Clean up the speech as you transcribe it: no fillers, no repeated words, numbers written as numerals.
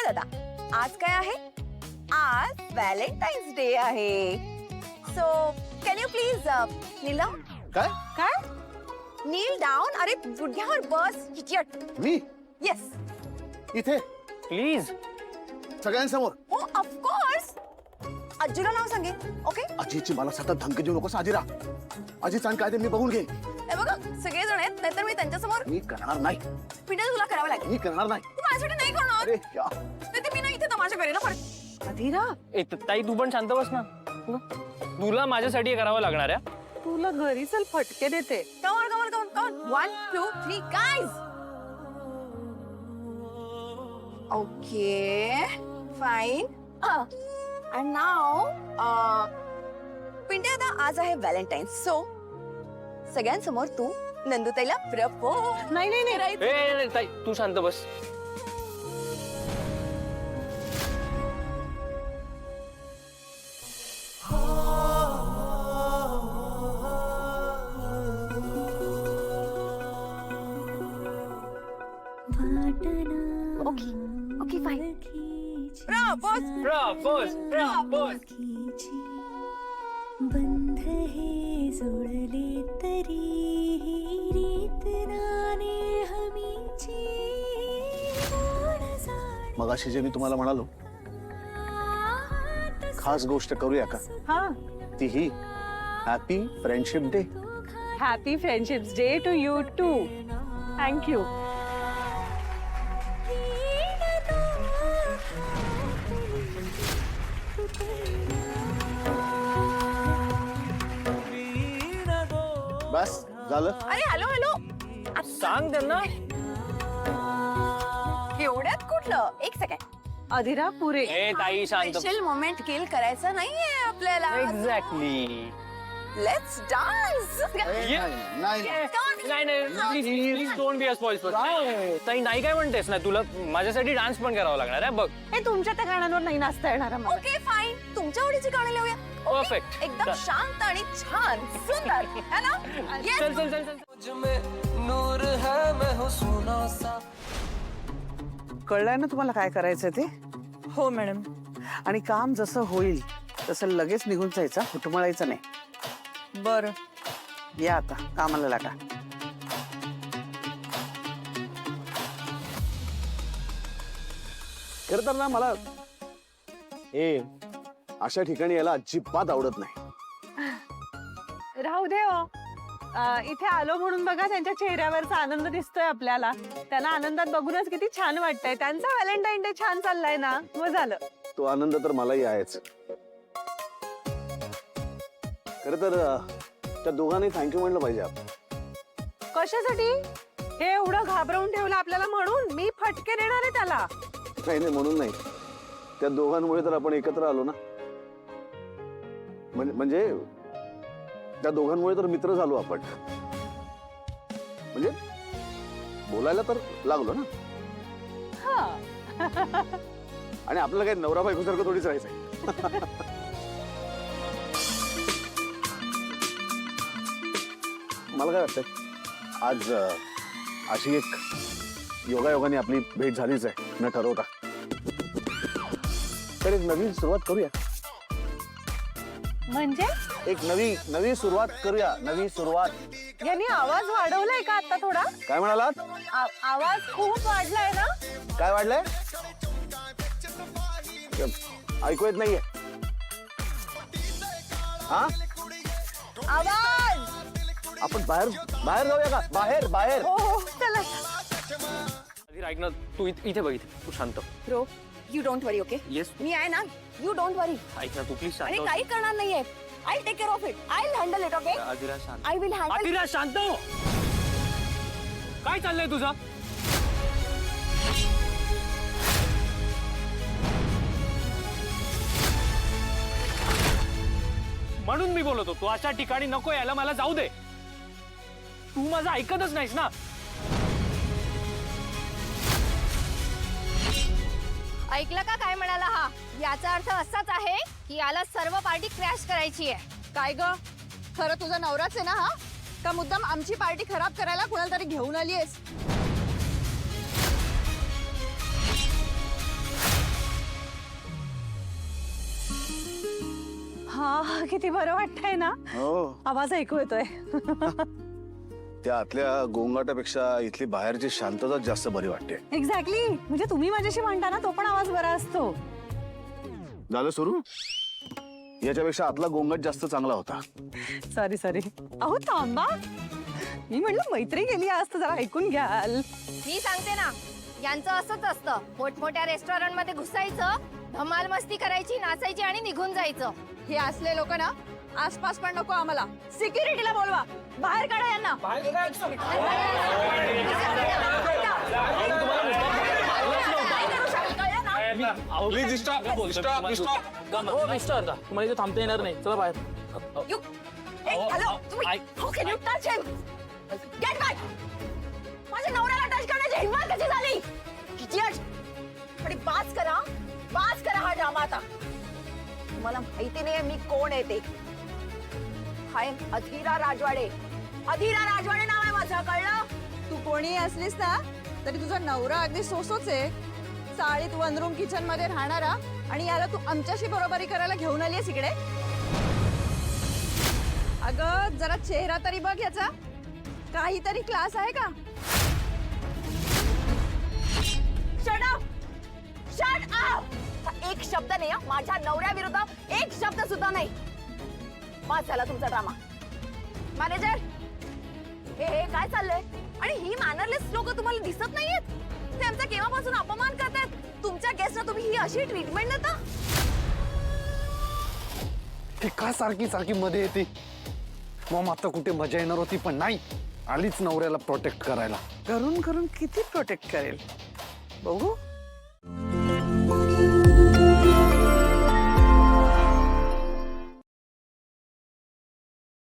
दादा, आज काय आहे? आज व्हॅलेंटाईन्स डे आहे. So can you please kneel down? काय काय नील डाऊन? अरे गुडघ्यावर बस इडियट. मी येस. इथे प्लीज सगळ्यांसमोर? हो ऑफकोर्स. आजीला नाव सांगे. ओके आजीची मला सतत धमकी देऊ नकोस आजीरा. आजीचा काय ते मी बघून घेईन. हे बघा सगळे जण आहेत, नाहीतर मी त्यांच्यासमोर मी करणार नाही. पिंडे तुला करावं लागेल. मी करणार नाही. तू माझ्यासाठी नाही करणार. अरे या नाही मी नाही इथे तमाशा करेन ना परत. अधीरा ताई तू पण शांत बस ना. तुला माझ्यासाठी हे करावं लागणार आहे. तुला घरी चल फटके देते. Come on come on come on come on. 1 2 3 guys. Okay fine. And now पिंडे दादा, आज आहे व्हॅलेंटाईन्स. सो सगळ्यांसमोर तू नंदुताईला प्रपोज. नाही नाही नाही ए ताई तू शांत बस. Okay okay fine. Propose propose propose. बंध हे जोडले तरीही रीत नाने हमीची मगाशी जे मी तुम्हाला म्हणालो खास गोष्ट करूया का? हा. तीही happy friendship day. Happy friendships day to you too. Thank you. बस झालं. अरे हॅलो हॅलो. सांग त्यांना. एवढ्यात कुठलं? एक सेकंड. अधीरा पुरे. ए ताई शांत. स्पेशल मोमेंट किल करायचं नाहीये आपल्याला. एक्झॅक्टली. Let's dance. नाही नाही नाही please don't be a spoil. ताई नाही काय म्हणतेस ना, तुला माझ्यासाठी डान्स पण करावा लागणार आहे बघ. हे तुमच्या त्या गाण्यांवर नाही नाचता येणार आहे मला. Okay fine. तुमच्या आवडीची गाणी लावूया. परफेक्ट. एकदम शांत आणि छान सुंदर है ना? Yes. चल चल चल चल. नूर है मैं हूँ सोना सा. कळलंय ना तुम्हाला काय करायचं ते? हो मॅडम. आणि काम जसं होईल तसं लगेच निघून जायचं, हुटमळायचं नाही. बरं. या आता कामाला लागा. खरं तर ना मला हे अशा ठिकाणी यायला अजिबात आवडत नाही. राहू दे हो. इथे आलो म्हणून बघा त्यांच्या चेहऱ्यावरचा आनंद दिसतोय आपल्याला. त्यांना आनंदात बघूनच किती छान वाटतंय. त्यांचा व्हॅलेंटाईन डे छान चाललाय ना, मग झालं. तो आनंद तर मलाही आहेच. खरं तर त्या दोघांनी थँक्यू म्हणलं पाहिजे आपण. कशासाठी? हे एवढं घाबरवून ठेवलं आपल्याला म्हणून. मी फटके देणार आहे त्याला. नाही नाही म्हणून नाही, त्या दोघांमुळे तर आपण एकत्र आलो ना. म्हणजे त्या दोघांमुळे तर मित्र झालो आपण. म्हणजे बोलायला तर लागलो ना. आणि आपल्याला काही नवरा बायको सारखं थोडीच राहायचंय. मला काय वाटतंय आज अशी एक योगायोगाने आपली भेट झालीच आहे न ठरवता. तर एक नवीन सुरुवात करूया. म्हणजे एक नवी सुरुवात करूया. नवी सुरुवात. यांनी आवाज वाढवलाय का आता थोडा? काय म्हणालात? आवाज खूप वाढलाय ना. काय वाढलंय? ऐकू येत नाहीये. हा आवाज. आपण बाहेर जाऊया का? बाहेर. हो हो चला. ऐक ना, तू इथे बघ. इथे तू शांत. Bro you don't worry. Okay yes. मी आहे ना. You don't worry. ऐक ना तू प्लीज आणि शांत. काही करणार नाहीये. I take care of it. I will handle it. Okay Adhira शांत. I will handle. अधीरा शांत हो. काय चाललंय तुझं? म्हणून मी बोलतो तू अशा ठिकाणी नको यायला. मला जाऊ दे. तू माझं ऐकतच नाहीस ना. ऐकलं का काय म्हणाला हा? याचा अर्थ असाच आहे की याला सर्व पार्टी क्रॅश करायची आहे. काय ग? खरं तुझा नवराच आहे ना हा? का मुद्दाम आमची पार्टी खराब करायला कोणाला तरी घेऊन आलीयस? हा किती बरं वाटतंय ना. हो, आवाज ऐकू येतोय. त्या आतल्या गोंगाटापेक्षा इथली बाहेरची शांतता जास्त बरी वाटते. एक्झॅक्टली. म्हणजे तुम्ही माझ्याशी म्हणता ना तो पण आवाज बरा असतो. झालं सुरू? याच्यापेक्षा आतला गोंगाट जास्त चांगला होता. Sorry sorry. अहो थांबा, मी म्हणलं मैत्री गेली आज तर जरा ऐकून घ्याल. मी सांगते ना, यांचं असंच असतं. मोठमोठ्या रेस्टॉरंट मध्ये घुसायचं, धमाल मस्ती करायची, नाचायची आणि निघून जायचं. हे असले लोक ना आसपास पण नको आम्हाला. सिक्युरिटीला बोलवा, बाहेर काढा यांना. प्लीज स्टॉप हो मिस्टर तुम्हाला इथे थांबता येणार नाही, चला बाहेर. हॅलो, तुम्ही how can you touch him? Get back. माझ्या नवऱ्याला टच करण्याची हिम्मत कशी झाली? इडियट. आणि बाज करा हा ड्रामा आता. तुम्हाला माहिती नाहीये मी कोण आहे ते. हाय अधीरा राजवाडे. अधीरा राजवाडे नाव आहे माझं, कळलं? तू कोणी असलीस ना तरी तुझा नवरा अगदी सोसोच आहे. साडीत वन रूम किचन मध्ये राहणारा, आणि याला तू आमच्याशी बरोबरी करायला घेऊन आलीस इकडे. अगं जरा चेहरा तरी बघ याचा. काहीतरी क्लास आहे का? Shut up. Shut up. एक शब्द नाही हा माझ्या नवऱ्या विरुद्ध, एक शब्द सुद्धा नाही. पास झाला तुमचा ड्रामा. मॅनेजर, हे काय चाललंय? आणि ही मॅनरलेस लोक तुम्हाला दिसत नाहीयेत? ते आमचा केव्हापासून अपमान करतायत. तुमच्या गेस्टना तुम्ही ही अशी ट्रीटमेंट देता? ती का सारखी सारखी मध्ये येते? मग आता कुठे मजा येणार होती, पण नाही, आलीच नवऱ्याला प्रोटेक्ट करायला. करून करून किती प्रोटेक्ट करेल बघू.